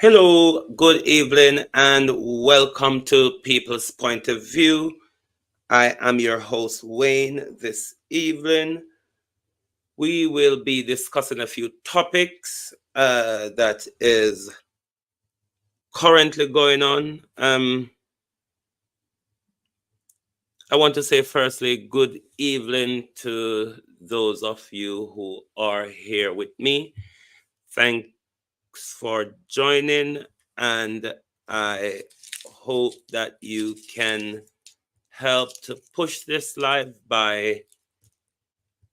Hello, good evening, and welcome to People's Point of View. I am your host, Wayne. This evening, we will be discussing a few topics that is currently going on. I want to say, firstly, good evening to those of you who are here with me. Thanks for joining, and I hope that you can help to push this live by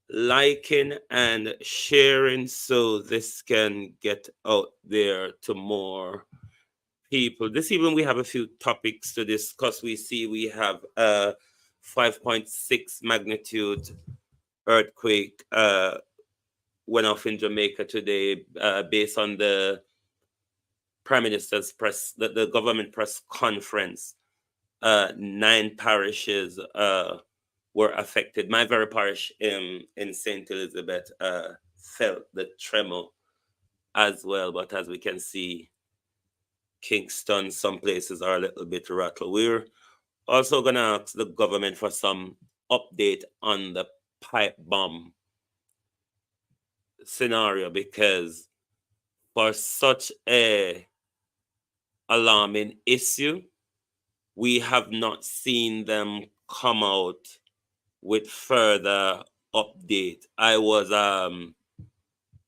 liking and sharing so this can get out there to more people. This evening we have a few topics to discuss. We see we have a 5.6 magnitude earthquake went off in Jamaica today, based on the Prime Minister's the government press conference. 9 parishes were affected. My very parish in St. Elizabeth felt the tremor as well, but as we can see, Kingston, some places are a little bit rattled. We're also going to ask the government for some update on the pipe bomb scenario, because for such a alarming issue, we have not seen them come out with further update. I was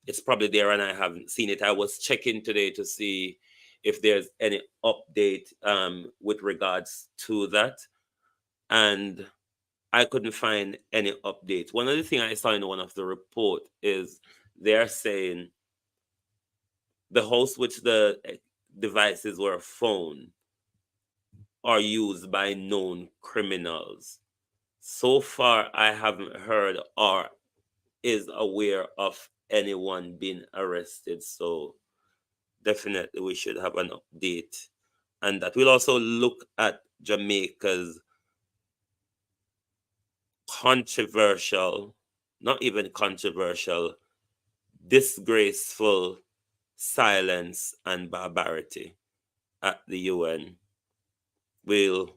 it's probably there and I haven't seen it. I was checking today to see if there's any update with regards to that, and I couldn't find any update. One of the things I saw in one of the report is they're saying the house which the devices were found are used by known criminals. So far, I haven't heard or is aware of anyone being arrested. So definitely we should have an update. And that we'll also look at Jamaica's controversial, not even controversial, disgraceful silence and barbarity at the UN. We'll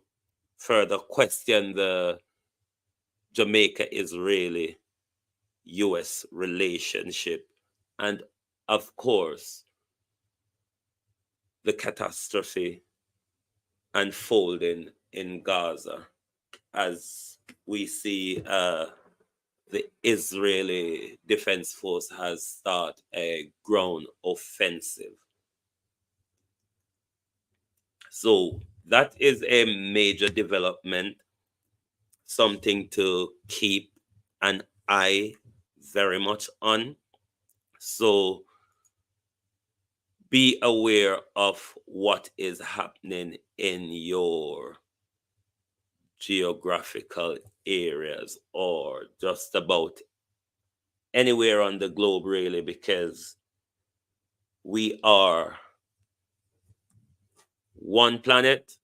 further question the Jamaica-Israeli US relationship, and of course, the catastrophe unfolding in Gaza as we see the Israeli Defense Force has started a ground offensive. So that is a major development, something to keep an eye very much on. So be aware of what is happening in your geographical areas or just about anywhere on the globe, really, because we are one planet,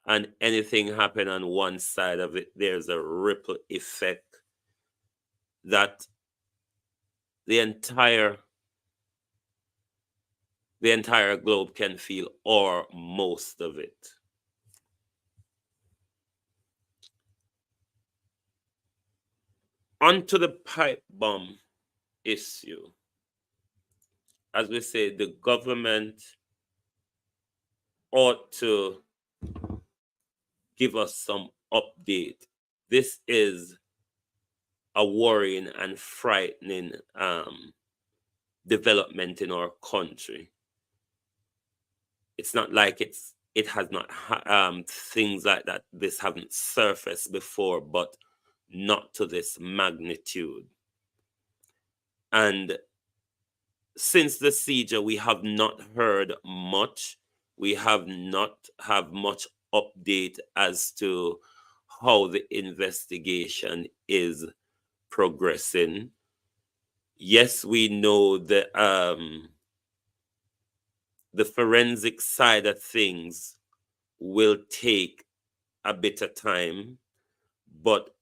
and anything happen on one side of it, there's a ripple effect that the entire globe can feel, or most of it. Onto the pipe bomb issue. As we say, the government ought to give us some update. This is a worrying and frightening development in our country. It's not like it has not things like that. This haven't surfaced before, but not to this magnitude. And since the siege, we have not heard much. We have not have much update as to how the investigation is progressing. Yes, we know the forensic side of things will take a bit of time, but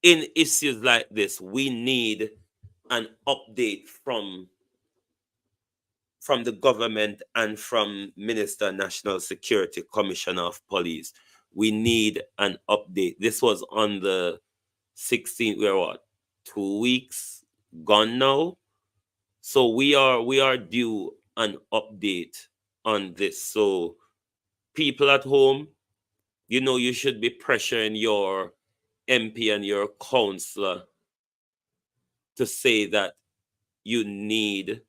in issues like this, we need an update from from the government and from Minister National Security Commissioner of Police. We need an update. This was on the 16th. We're what, 2 weeks gone now? So we are due an update on this. So people at home, you know, you should be pressuring your MP and your councillor to say that you need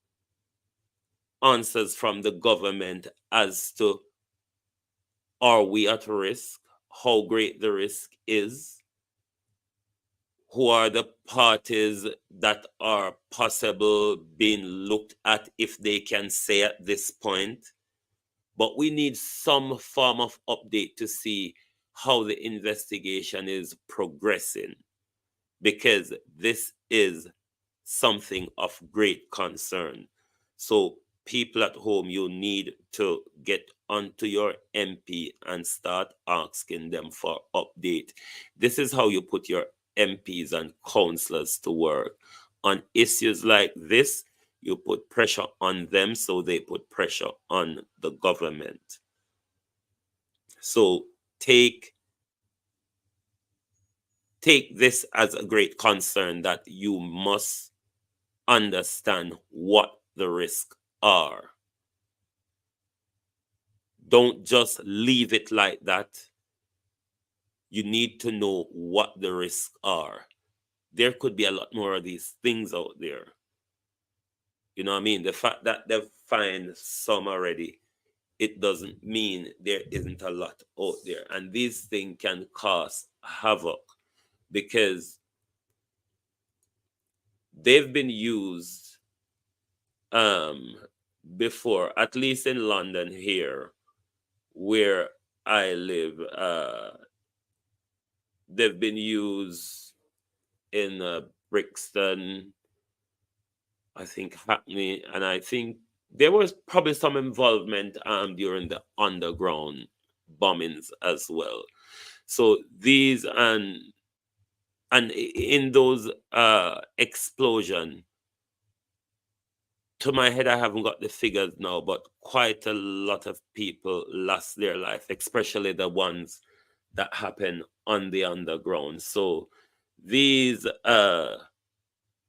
answers from the government as to, are we at risk? How great the risk is? Who are the parties that are possible being looked at, if they can say at this point? But we need some form of update to see how the investigation is progressing, because this is something of great concern. So people at home, you need to get onto your MP and start asking them for update. This is how you put your MPs and councillors to work. On issues like this, you put pressure on them, so they put pressure on the government. So take this as a great concern, that you must understand what the risks are. Don't just leave it like that. You need to know what the risks are. There could be a lot more of these things out there. You know what I mean? The fact that they've found some already, it doesn't mean there isn't a lot out there. And these things can cause havoc, because they've been used before, at least in London here, where I live. They've been used in Brixton, I think Hackney, and I think there was probably some involvement during the underground bombings as well. So these and in those explosion, to my head, I haven't got the figures now, but quite a lot of people lost their life, especially the ones that happen on the underground. So these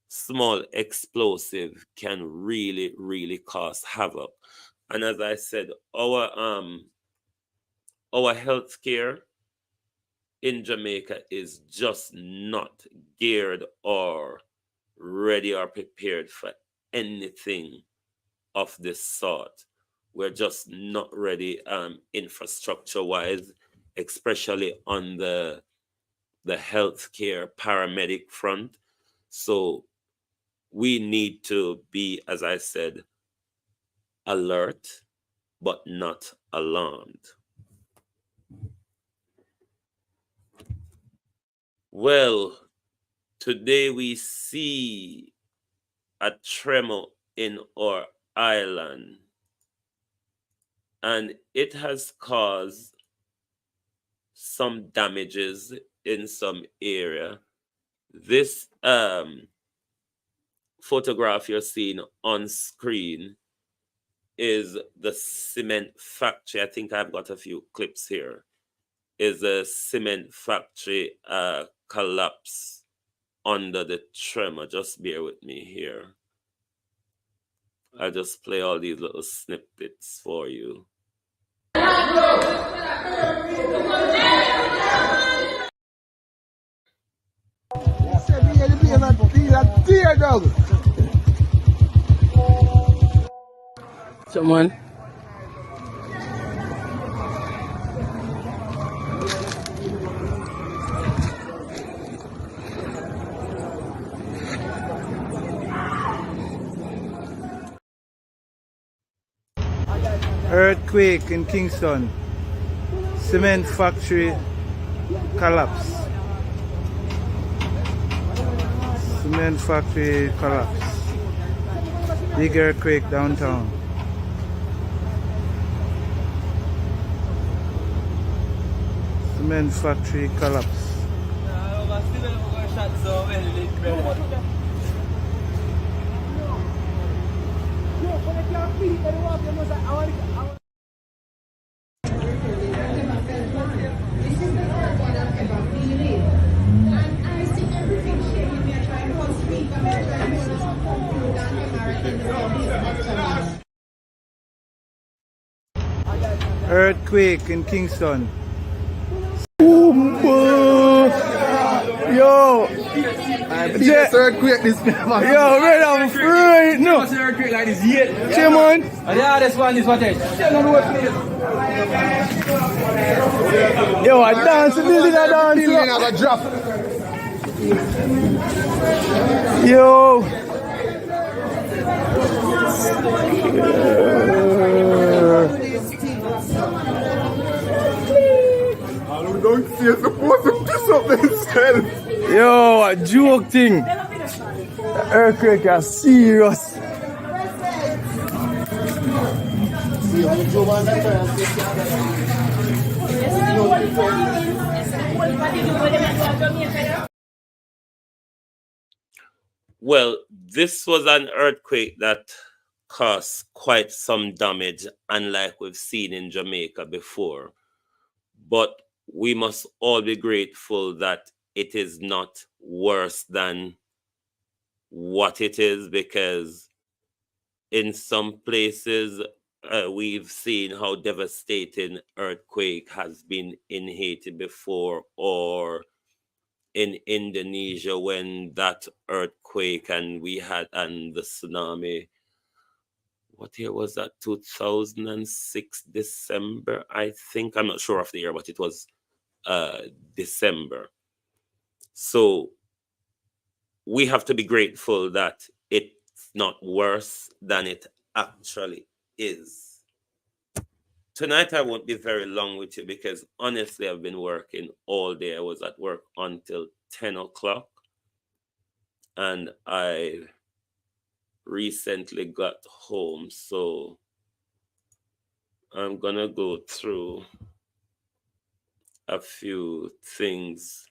small explosive can really, really cause havoc. And as I said, our healthcare in Jamaica is just not geared or ready or prepared for anything of this sort. We're just not ready infrastructure wise, especially on the healthcare paramedic front. So we need to be, as I said, alert but not alarmed. Well, today we see a tremor in our island, and it has caused some damages in some area. This photograph you're seeing on screen is the cement factory. I think I've got a few clips here. Is a cement factory collapse under the tremor. Just bear with me here. I'll just play all these little snippets for you. Someone. Earthquake in Kingston. Cement factory collapse. Cement factory collapse. Big earthquake downtown. Cement factory collapse. Earthquake in Kingston. Yo, Biggest earthquake this man. yo, man, I'm free. No, What's the earthquake like this yet? Chairman. Yeah, this one is what it. Yo, I dance, building a dance. Building have a drop. Yo. Don't see you're supposed to piss up themselves. Yo, a joke thing. The earthquake is serious. Well, this was an earthquake that caused quite some damage, unlike we've seen in Jamaica before. But we must all be grateful that it is not worse than what it is, because in some places we've seen how devastating earthquake has been in Haiti before, or in Indonesia when that earthquake and the tsunami. What year was that? 2006 December, I think. I'm not sure of the year, but it was December. So we have to be grateful that it's not worse than it actually is. Tonight I won't be very long with you because honestly I've been working all day. I was at work until 10 o'clock and I recently got home, so I'm gonna go through a few things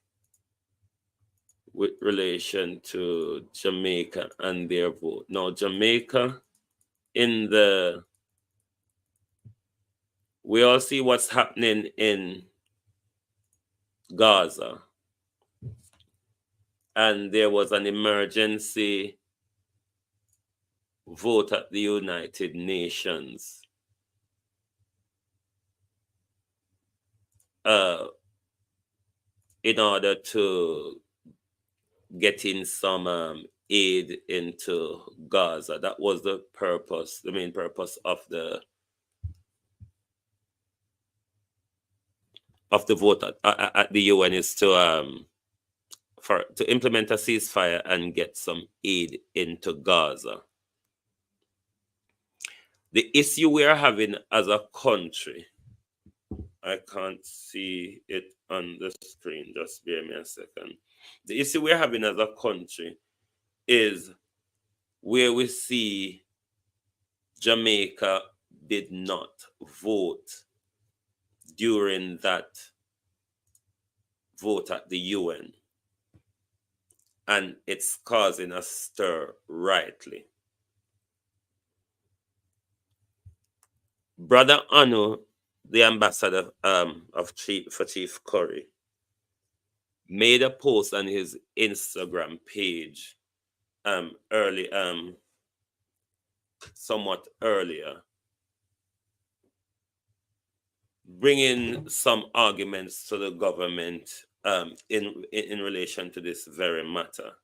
with relation to Jamaica and their vote. Now, Jamaica, we all see what's happening in Gaza. And there was an emergency vote at the United Nations in order to get in some aid into Gaza. That was the main purpose of the vote at the UN, is to implement a ceasefire and get some aid into Gaza. The issue we are having as a country, I can't see it on the screen, just bear me a second. The issue we're having as a country is where we see Jamaica did not vote during that vote at the UN. And it's causing a stir rightly. Brother Anu, the ambassador for Chief Curry, made a post on his Instagram page somewhat earlier, bringing some arguments to the government in relation to this very matter,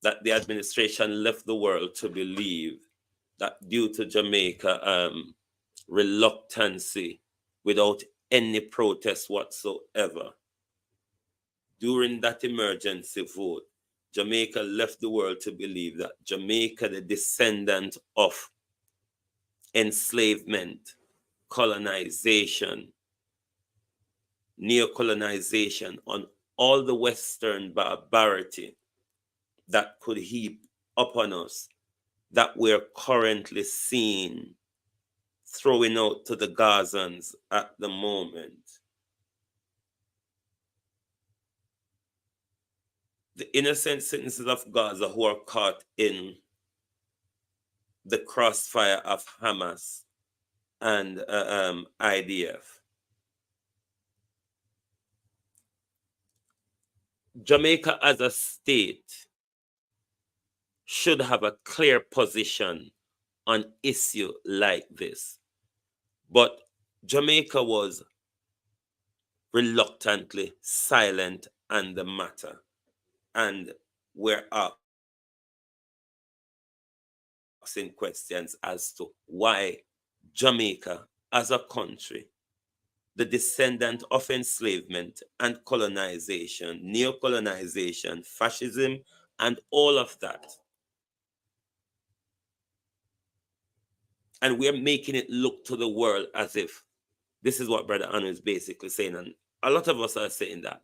that the administration left the world to believe that due to Jamaica reluctancy, without any protest whatsoever, during that emergency vote, Jamaica left the world to believe that Jamaica, the descendant of enslavement, colonization, neo-colonization, on all the Western barbarity that could heap upon us, that we're currently seeing throwing out to the Gazans at the moment. The innocent citizens of Gaza who are caught in the crossfire of Hamas and IDF. Jamaica as a state should have a clear position on issue like this. But Jamaica was reluctantly silent on the matter, and we're asking questions as to why Jamaica as a country, the descendant of enslavement and colonization, neocolonization, fascism, and all of that. And we're making it look to the world as if this is what Brother Anu is basically saying. And a lot of us are saying that.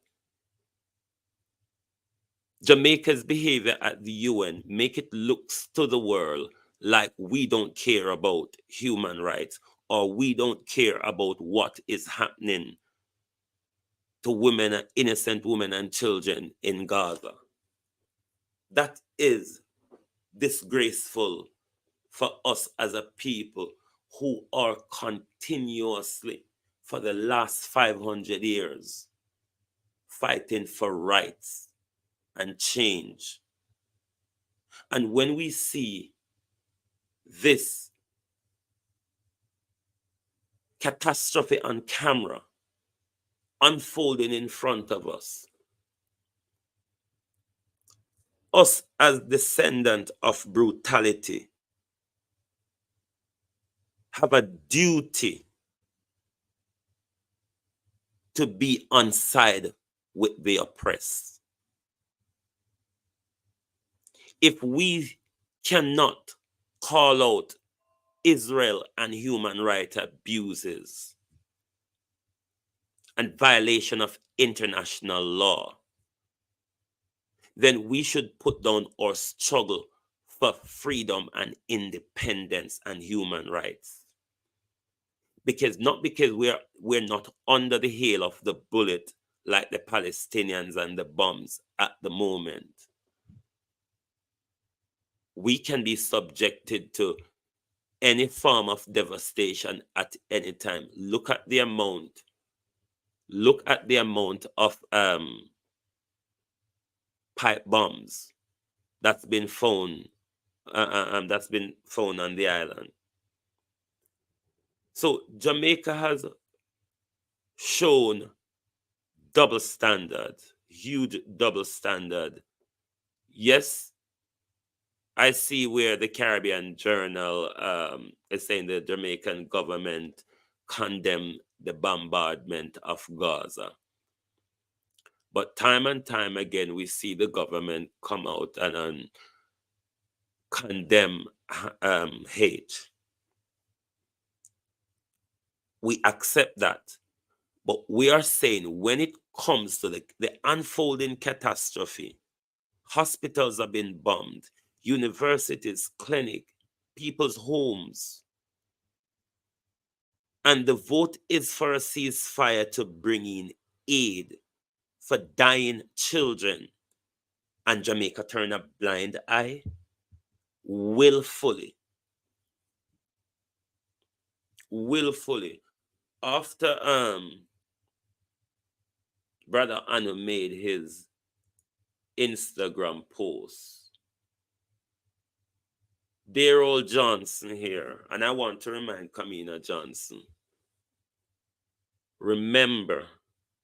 Jamaica's behavior at the UN make it looks to the world like we don't care about human rights, or we don't care about what is happening to women, innocent women and children in Gaza. That is disgraceful for us as a people who are continuously, for the last 500 years, fighting for rights and change. And when we see this catastrophe on camera unfolding in front of us as descendants of brutality have a duty to be on side with the oppressed. If we cannot call out Israel and human rights abuses and violation of international law, then we should put down our struggle for freedom and independence and human rights. Because we're not under the hail of the bullet like the Palestinians and the bombs at the moment. We can be subjected to any form of devastation at any time. Look at the amount of pipe bombs that's been found on the island. So Jamaica has shown double standard, huge double standard. Yes, I see where the Caribbean Journal is saying the Jamaican government condemned the bombardment of Gaza. But time and time again, we see the government come out and condemn hate. We accept that. But we are saying when it comes to the unfolding catastrophe, hospitals have been bombed, universities, clinics, people's homes. And the vote is for a ceasefire to bring in aid for dying children. And Jamaica turn a blind eye willfully. After Brother Anu made his Instagram post, dear old Johnson here, and I want to remind Kamina Johnson, remember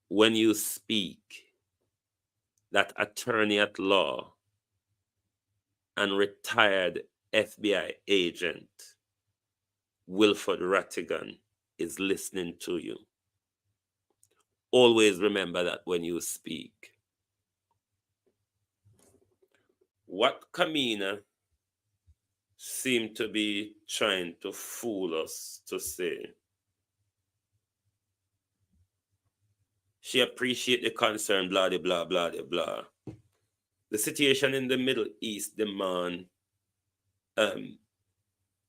when you speak that attorney at law and retired FBI agent Wilford Rattigan is listening to you. Always remember that when you speak. What Kamina seemed to be trying to fool us to say, she appreciates the concern, blah, blah, blah, blah, blah. The situation in the Middle East demand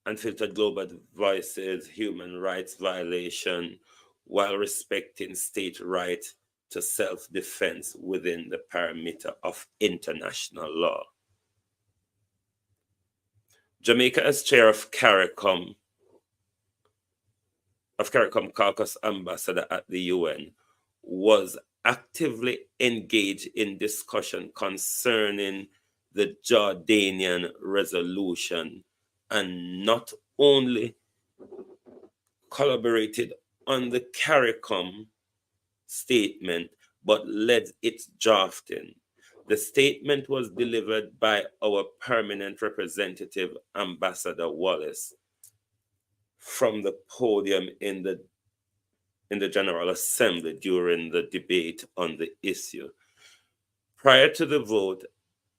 unfiltered global voices, human rights violation, while respecting state right to self-defense within the parameter of international law. Jamaica, as chair of CARICOM Caucus ambassador at the UN, was actively engaged in discussion concerning the Jordanian resolution, and not only collaborated on the CARICOM statement, but led its drafting. The statement was delivered by our permanent representative, Ambassador Wallace, from the podium in the General Assembly during the debate on the issue. Prior to the vote,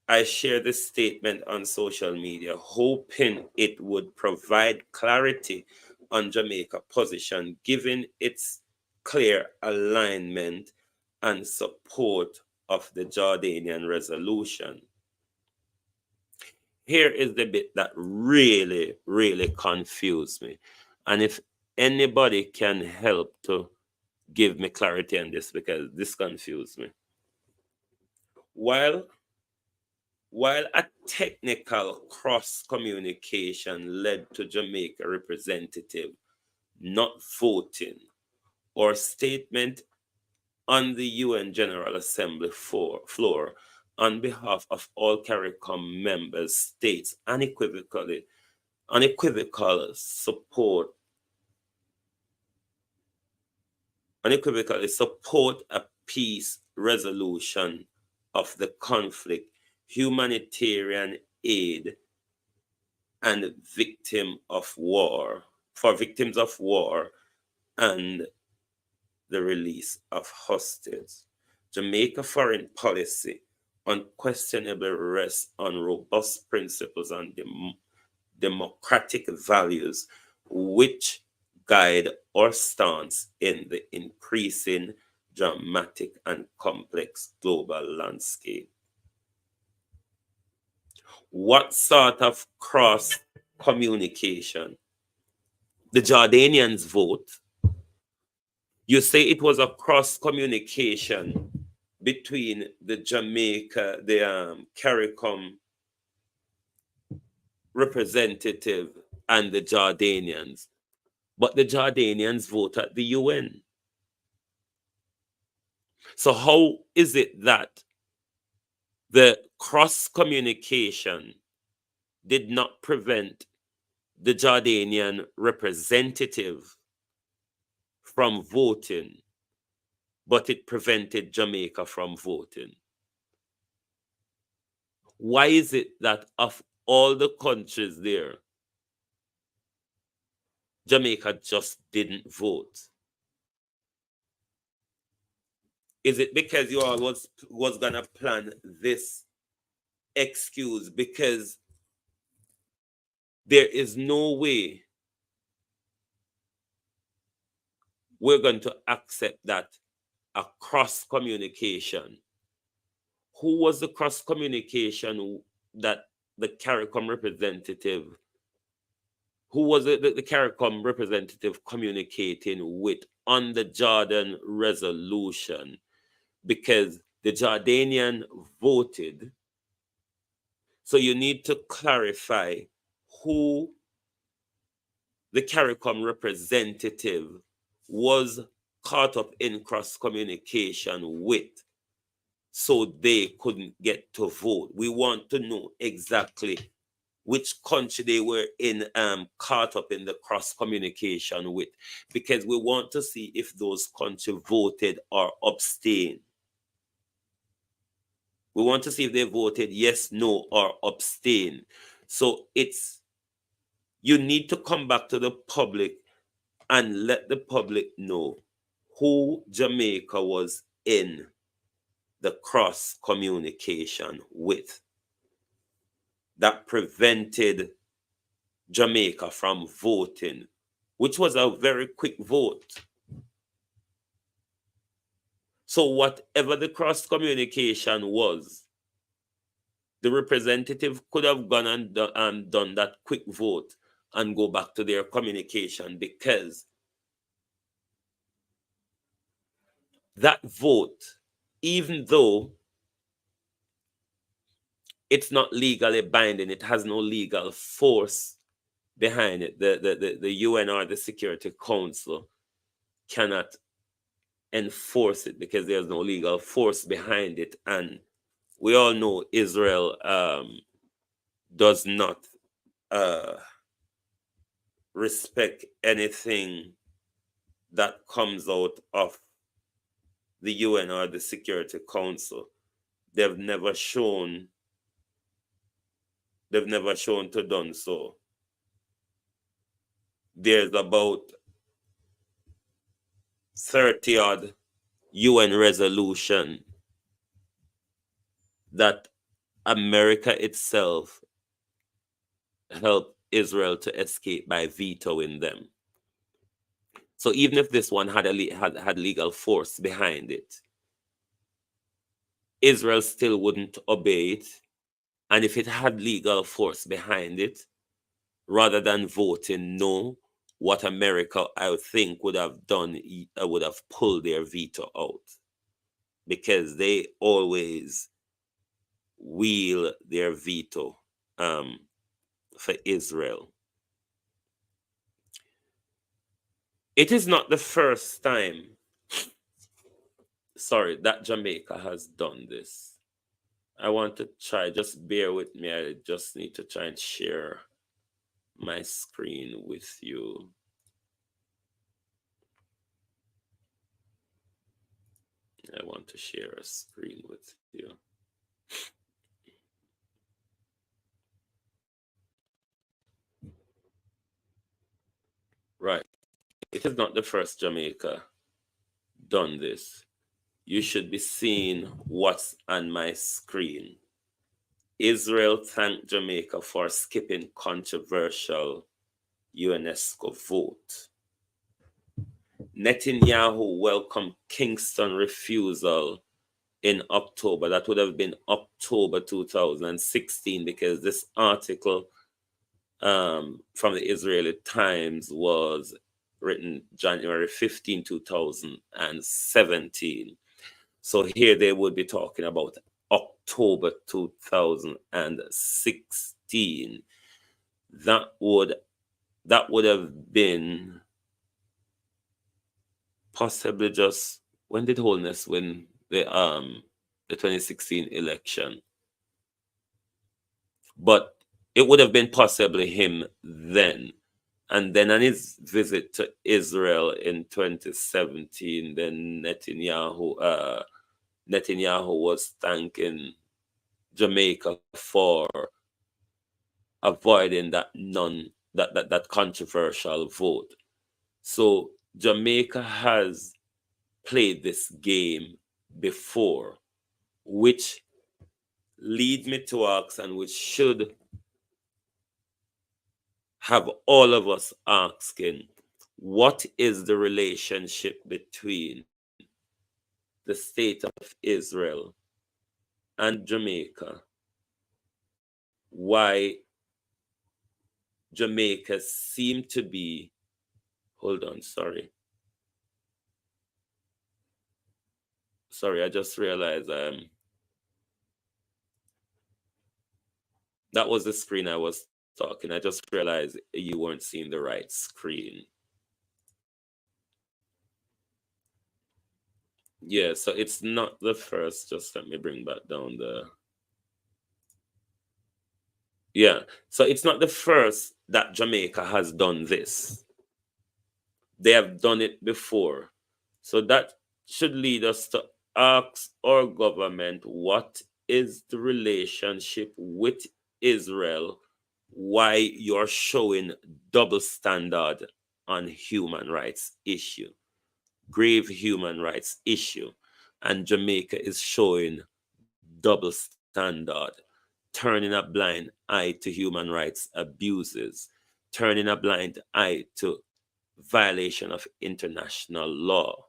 I shared this statement on social media, hoping it would provide clarity on Jamaica's position, given its clear alignment and support of the Jordanian resolution. Here is the bit that really, really confused me. And if anybody can help to give me clarity on this, because this confused me. While a technical cross communication led to Jamaica representative not voting, or statement on the UN General Assembly floor on behalf of all CARICOM members states unequivocal support a peace resolution of the conflict, humanitarian aid, and victims of war, and the release of hostages. Jamaica foreign policy unquestionably rests on robust principles and democratic values, which guide our stance in the increasing dramatic and complex global landscape. What sort of cross communication? The Jordanians vote. You say it was a cross communication between the CARICOM representative and the Jordanians, but the Jordanians vote at the UN. So how is it that the cross communication did not prevent the Jordanian representative from voting, but it prevented Jamaica from voting? Why is it that of all the countries there, Jamaica just didn't vote? Is it because you all was gonna plan this excuse? Because there is no way we're going to accept that a cross communication. Who was the cross communication that the CARICOM representative? Who was the CARICOM representative communicating with on the Jordan resolution? Because the Jordanian voted. So you need to clarify who the CARICOM representative was caught up in cross communication with, so they couldn't get to vote. We want to know exactly which country they were in caught up in the cross communication with, because we want to see if those countries voted or abstained. We want to see if they voted yes, no, or abstain. So you need to come back to the public and let the public know who Jamaica was in the cross communication with that prevented Jamaica from voting, which was a very quick vote. So whatever the cross communication was, the representative could have gone and done that quick vote and go back to their communication, because that vote, even though it's not legally binding. It has no legal force behind it. The UN or the Security Council cannot enforce it because there's no legal force behind it. And we all know Israel does not respect anything that comes out of the UN or the Security Council. They've never shown to done so. There's about 30 odd UN resolution that America itself helped Israel to escape by vetoing them. So even if this one had had legal force behind it, Israel still wouldn't obey it. And if it had legal force behind it, rather than voting no, what America, I think, would have done, would have pulled their veto out, because they always wield their veto for Israel. It is not the first time, sorry, that Jamaica has done this. I want to try, just bear with me. I just need to try and share my screen with you. I want to share a screen with you. Right. It is not the first Jamaica done this. You should be seeing what's on my screen. Israel thanked Jamaica for skipping controversial UNESCO vote. Netanyahu welcomed Kingston refusal in October. That would have been October 2016, because this article from the Israeli Times was written January 15, 2017. So here they would be talking about October 2016. That would have been possibly just, when did Holness win the 2016 election? But it would have been possibly him then. And then on his visit to Israel in 2017, then Netanyahu was thanking Jamaica for avoiding that controversial vote. So Jamaica has played this game before, which leads me to ask, and which should have all of us asking, what is the relationship between the state of Israel and Jamaica? Why Jamaica seemed to be, hold on, sorry, I just realized that was the screen I was talking. I just realized you weren't seeing the right screen. Yeah, so it's not the first. Just let me bring back down the... Yeah, so it's not the first that Jamaica has done this. They have done it before. So that should lead us to ask our government, what is the relationship with Israel? Why you're showing double standard on human rights issue, grave human rights issue, and Jamaica is showing double standard, turning a blind eye to human rights abuses, turning a blind eye to violation of international law.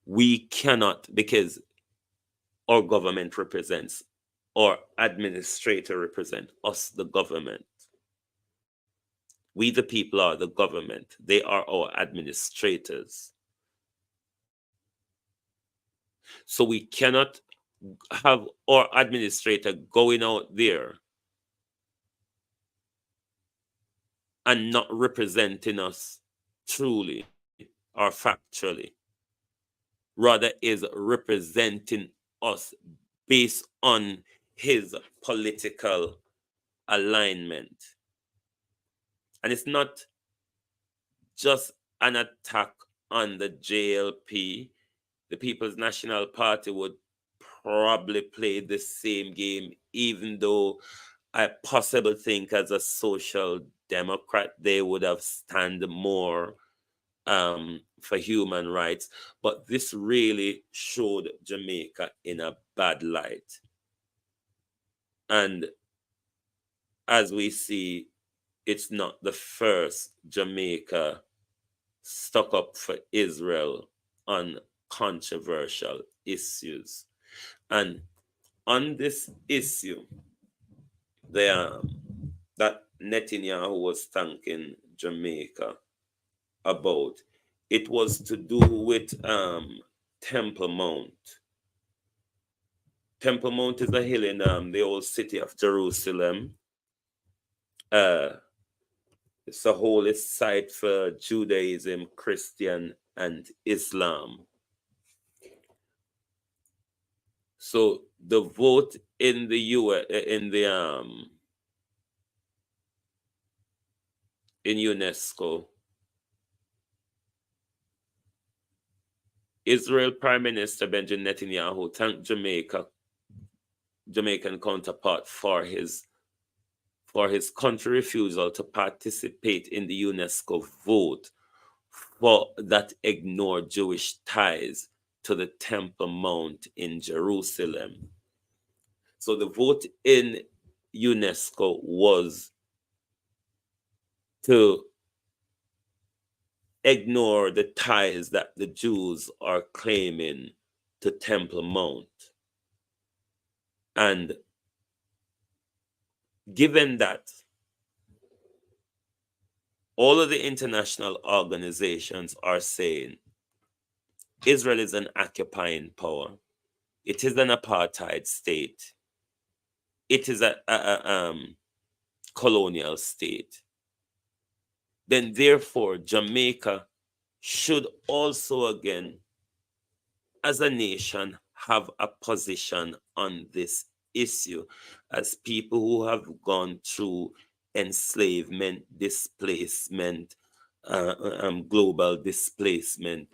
We cannot, because our government represents, our administrator represent us, the government. We, the people, are the government. They are our administrators. So we cannot have our administrator going out there and not representing us truly or factually, rather is representing us based on his political alignment. And it's not just an attack on the JLP. The People's National Party would probably play the same game, even though I possibly think as a social democrat they would have stand more for human rights. But this really showed Jamaica in a bad light. And as we see, it's not the first Jamaica stuck up for Israel on controversial issues. And on this issue, that Netanyahu was thanking Jamaica about, it was to do with Temple Mount. Temple Mount is a hill in the old city of Jerusalem. It's a holy site for Judaism, Christian, and Islam. So the vote in the US in UNESCO, Israel Prime Minister Benjamin Netanyahu thanked Jamaican counterpart for his country refusal to participate in the UNESCO vote for that ignored Jewish ties to the Temple Mount in Jerusalem. So the vote in UNESCO was to ignore the ties that the Jews are claiming to Temple Mount. And given that all of the international organizations are saying Israel is an occupying power, it is an apartheid state, it is a colonial state, then therefore Jamaica should also again, as a nation, have a position on this issue, as people who have gone through enslavement, displacement, global displacement.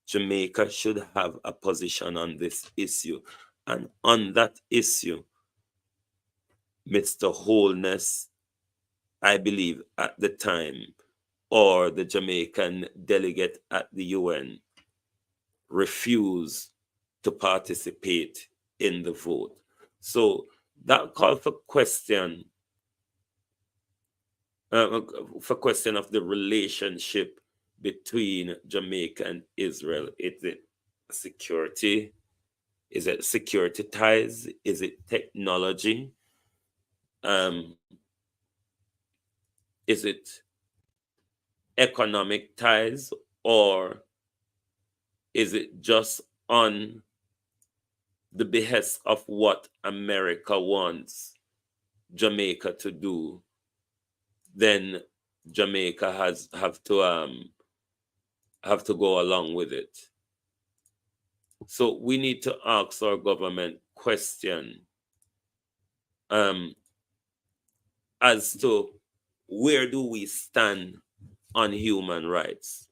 Jamaica should have a position on this issue. And on that issue, Mr. Holness, I believe at the time, or the Jamaican delegate at the UN, refused to participate in the vote. So that call for question of the relationship between Jamaica and Israel. Is it security? Is it security ties? Is it technology? Is it economic ties, or is it just on the behest of what America wants Jamaica to do? Then Jamaica have to go along with it. So we need to ask our government question as to where do we stand on human rights?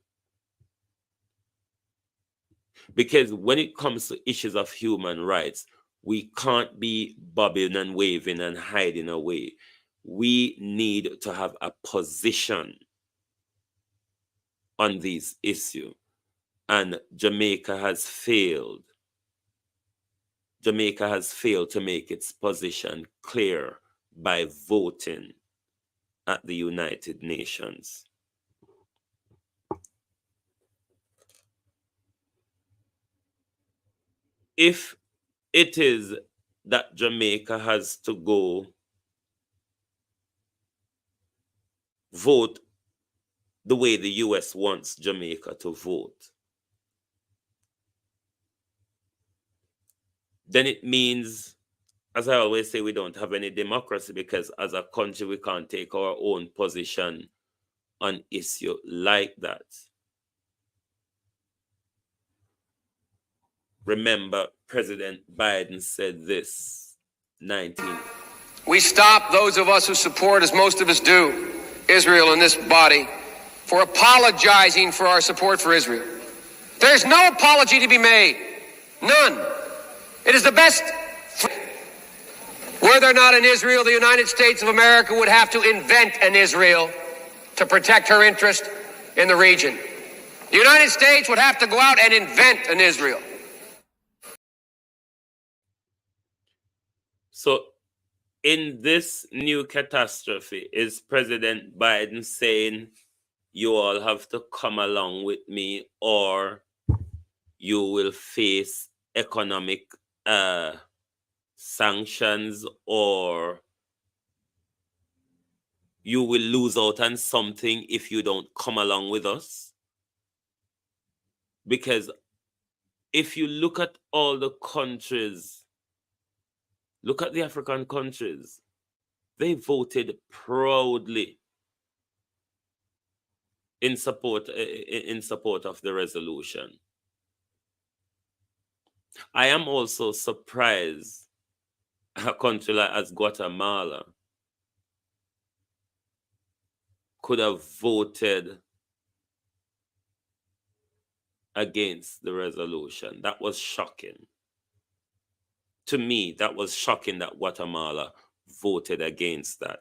Because when it comes to issues of human rights, we can't be bobbing and waving and hiding away. We need to have a position on these issues. And Jamaica has failed. Jamaica has failed to make its position clear by voting at the United Nations. If it is that Jamaica has to go vote the way the US wants Jamaica to vote, then it means, as I always say, we don't have any democracy, because as a country we can't take our own position on issue like that. Remember, President Biden said this, 19. We stop those of us who support, as most of us do, Israel in this body, for apologizing for our support for Israel. There's no apology to be made. None. It is the best. Were there not an Israel, the United States of America would have to invent an Israel to protect her interest in the region. The United States would have to go out and invent an Israel. So, in this new catastrophe, is President Biden saying, you all have to come along with me, or you will face economic sanctions, or you will lose out on something if you don't come along with us? Because if you look at all the countries, look at the African countries, they voted proudly in support of the resolution. I am also surprised a country like as Guatemala could have voted against the resolution. That was shocking. To me, that was shocking that Guatemala voted against that.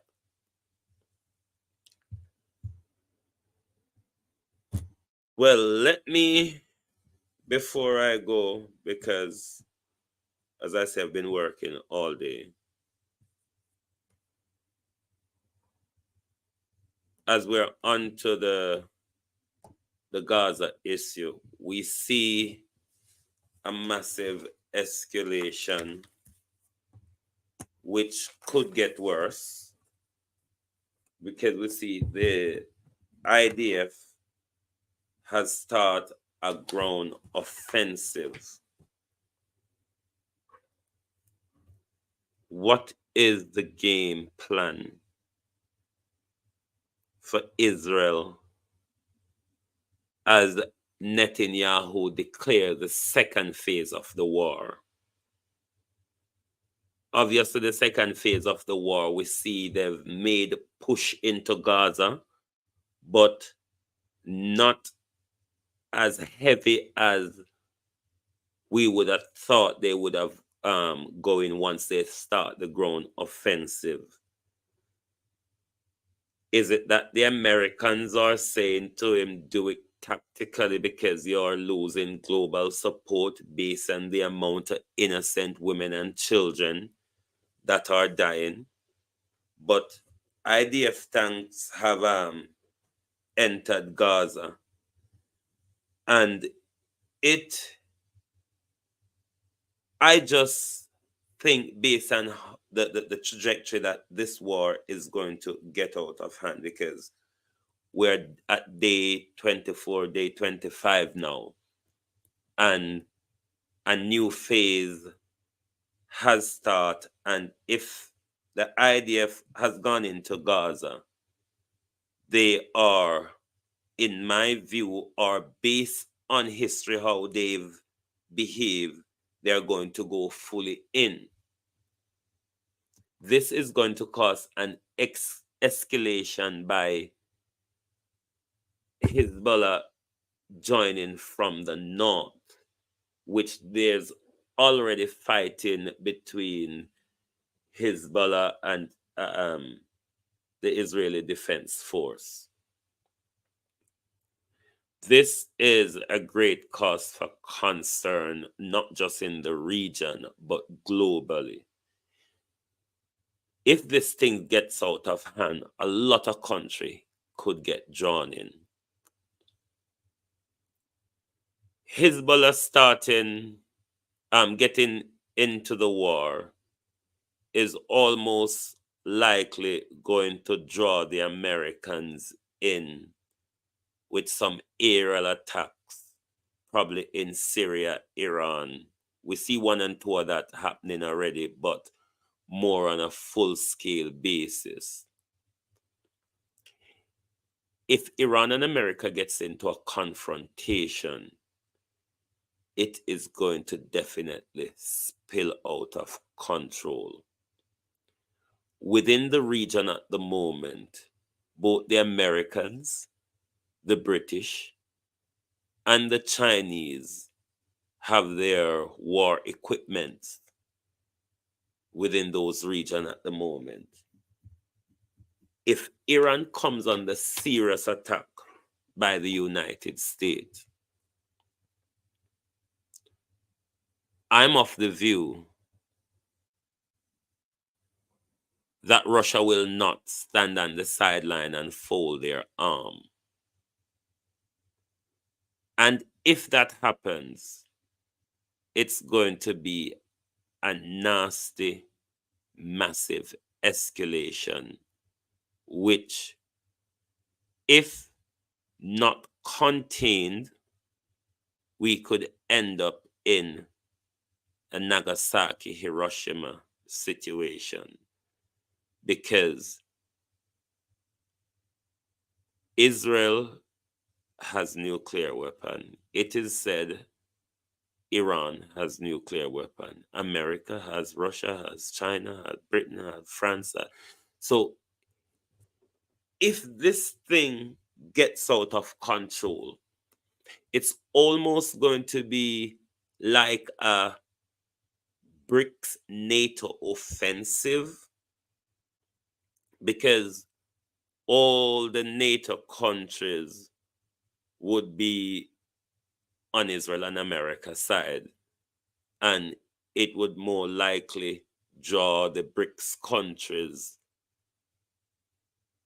Well, let me, before I go, because as I say, I've been working all day. As we're on to the Gaza issue, we see a massive escalation, which could get worse, because we see the IDF has started a ground offensive. What is the game plan for Israel as Netanyahu declared the second phase of the war? Obviously, the second phase of the war, we see they've made push into Gaza, but not as heavy as we would have thought they would have going once they start the ground offensive. Is it that the Americans are saying to him, do it tactically because you're losing global support based on the amount of innocent women and children that are dying? But IDF tanks have entered Gaza, and I just think, based on the trajectory, that this war is going to get out of hand, because we're at day 24, day 25 now, and a new phase has started. And if the IDF has gone into Gaza, they are, in my view, are based on history, how they've behaved, they're going to go fully in. This is going to cause an escalation by Hezbollah joining from the north, which there's already fighting between Hezbollah and the Israeli Defense Force. This is a great cause for concern, not just in the region, but globally. If this thing gets out of hand, a lot of countries could get drawn in. Hezbollah getting into the war is almost likely going to draw the Americans in with some aerial attacks, probably in Syria, Iran, We see 1 and 2 of that happening already, but more on a full-scale basis. If Iran and America gets into a confrontation, it is going to definitely spill out of control. Within the region at the moment, both the Americans, the British, and the Chinese have their war equipment within those regions at the moment. If Iran comes under serious attack by the United States, I'm of the view that Russia will not stand on the sideline and fold their arm. And if that happens, it's going to be a nasty, massive escalation, which, if not contained, we could end up in a Nagasaki, Hiroshima situation, because Israel has nuclear weapon. It is said Iran has nuclear weapon. America has, Russia has, China has, Britain has, France has. So if this thing gets out of control, it's almost going to be like a BRICS NATO offensive, because all the NATO countries would be on Israel and America's side, and it would more likely draw the BRICS countries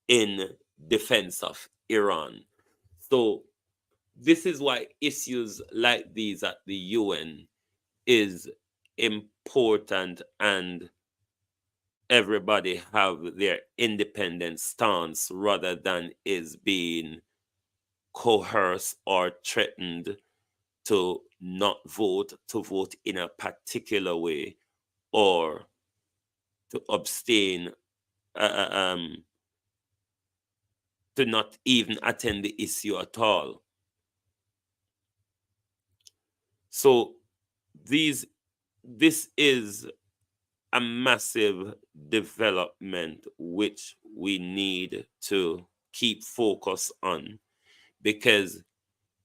in defense of Iran. So this is why issues like these at the UN is important, and everybody have their independent stance rather than is being coerced or threatened to not vote, to vote in a particular way, or to abstain, to not even attend the issue at all. So this is a massive development which we need to keep focus on, because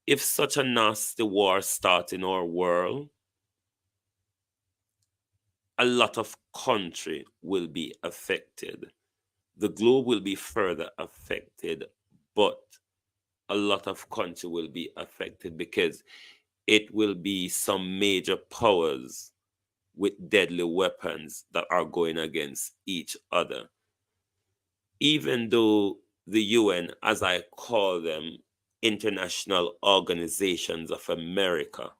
if such a nasty war starts in our world, a lot of country will be affected. The globe will be further affected, but a lot of country will be affected, because it will be some major powers with deadly weapons that are going against each other. Even though the UN, as I call them, International Organizations of America,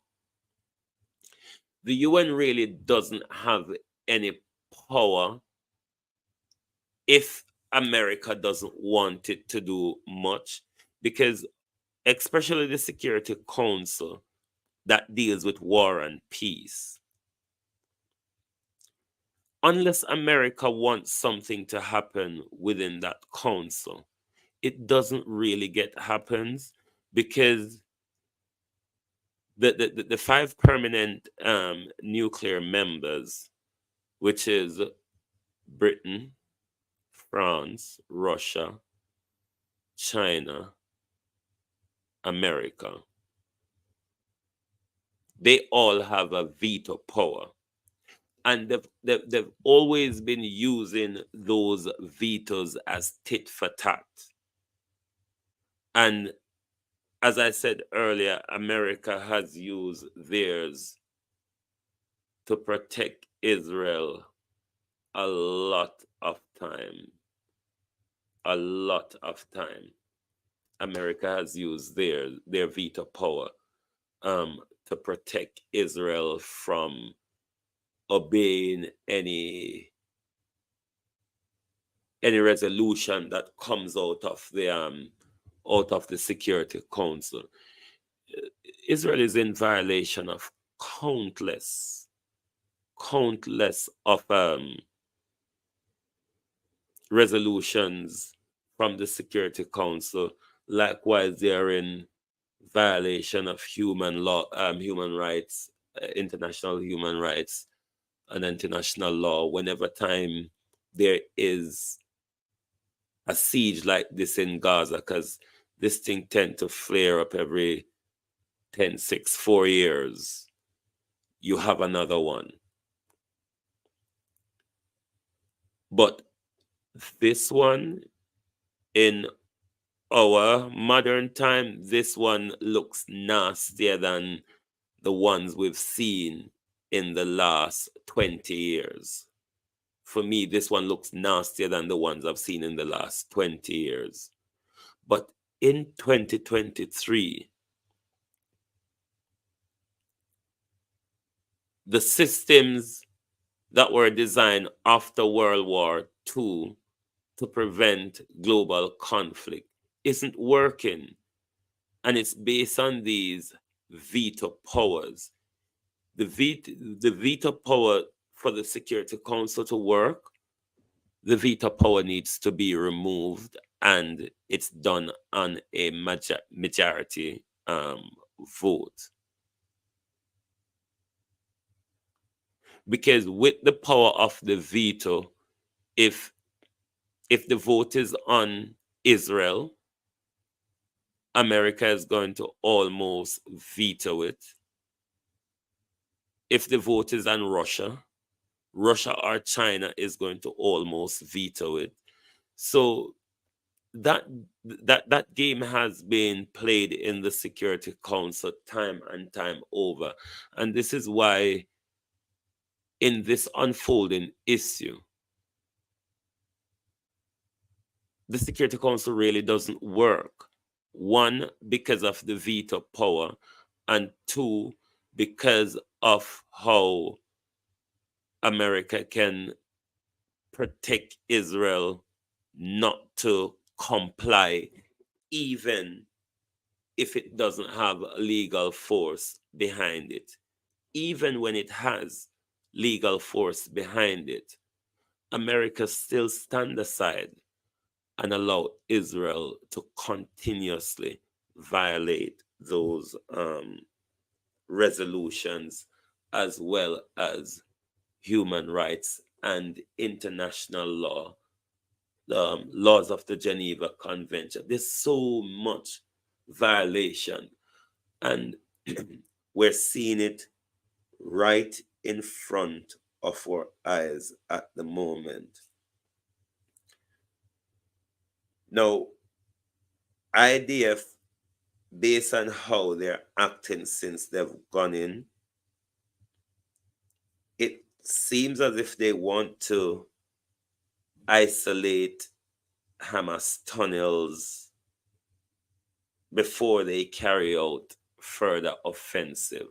the UN really doesn't have any power if America doesn't want it to do much, because especially the Security Council that deals with war and peace, unless America wants something to happen within that council, it doesn't really get happens, because the 5 permanent nuclear members, which is Britain, France, Russia, China, America, they all have a veto power. And they've always been using those vetoes as tit for tat. And as I said earlier, America has used theirs to protect Israel a lot of time. A lot of time. America has used their veto power to protect Israel from obeying any resolution that comes out of the Security Council. Israel is in violation of countless countless of resolutions from the Security Council. Likewise, they are in violation of human rights, international human rights, and international law. Whenever time there is a siege like this in Gaza, because this thing tend to flare up every 10, 6, 4 years, you have another one. But this one, in our modern time, this one looks nastier than the ones we've seen in the last 20 years. For me, this one looks nastier than the ones I've seen in the last 20 years. But in 2023, the systems that were designed after World War II to prevent global conflict isn't working. And it's based on these veto powers. The veto power for the Security Council to work, the veto power needs to be removed, and it's done on a majority vote. Because with the power of the veto, if the vote is on Israel, America is going to almost veto it. If the vote is on Russia, Russia or China is going to almost veto it. So that game has been played in the Security Council time and time over. And this is why in this unfolding issue, the Security Council really doesn't work. One, because of the veto power, and two, because of how America can protect Israel not to comply, even if it doesn't have a legal force behind it. Even when it has legal force behind it, America still stand aside and allow Israel to continuously violate those resolutions, as well as human rights and international law, the laws of the Geneva Convention. There's so much violation, and we're seeing it right in front of our eyes at the moment. Now, IDF, based on how they're acting since they've gone in, it seems as if they want to isolate Hamas tunnels before they carry out further offensive.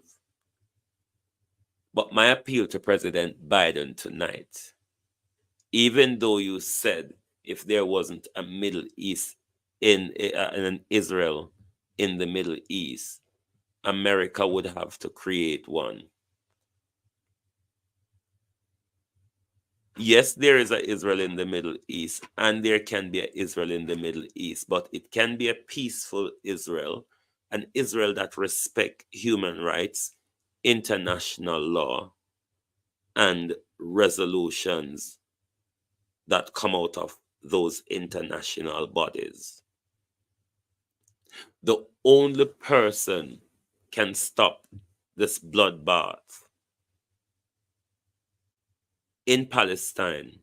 But my appeal to President Biden tonight, even though you said if there wasn't a Middle East in an Israel in the Middle East, America would have to create one. Yes, there is an Israel in the Middle East, and there can be an Israel in the Middle East, but it can be a peaceful Israel, an Israel that respects human rights, international law, and resolutions that come out of those international bodies. The only person can stop this bloodbath in Palestine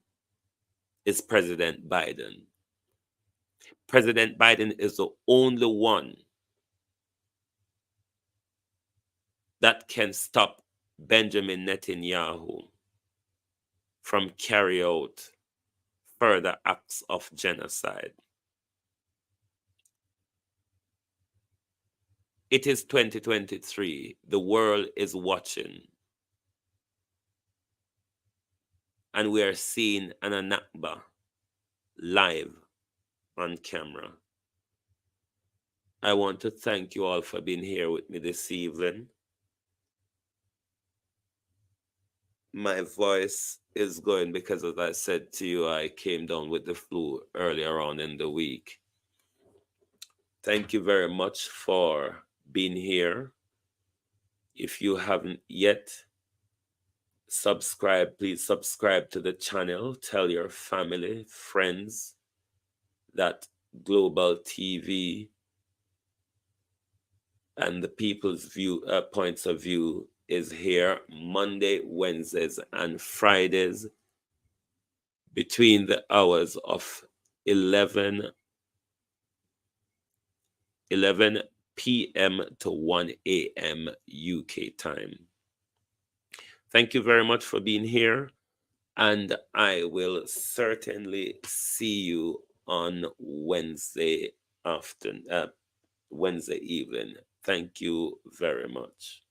is President Biden. President Biden is the only one that can stop Benjamin Netanyahu from carrying out further acts of genocide. It is 2023. The world is watching. And we are seeing an Nakba live on camera. I want to thank you all for being here with me this evening. my voice is going because, as I said to you, I came down with the flu earlier on in the week. Thank you very much for being here. If you haven't yet subscribed, please subscribe to the channel. Tell your family, friends that Global TV and the people's points of view is here Monday, Wednesdays, and Fridays between the hours of 11 p.m. to 1 a.m. UK time. Thank you very much for being here, and I will certainly see you on Wednesday evening. Thank you very much.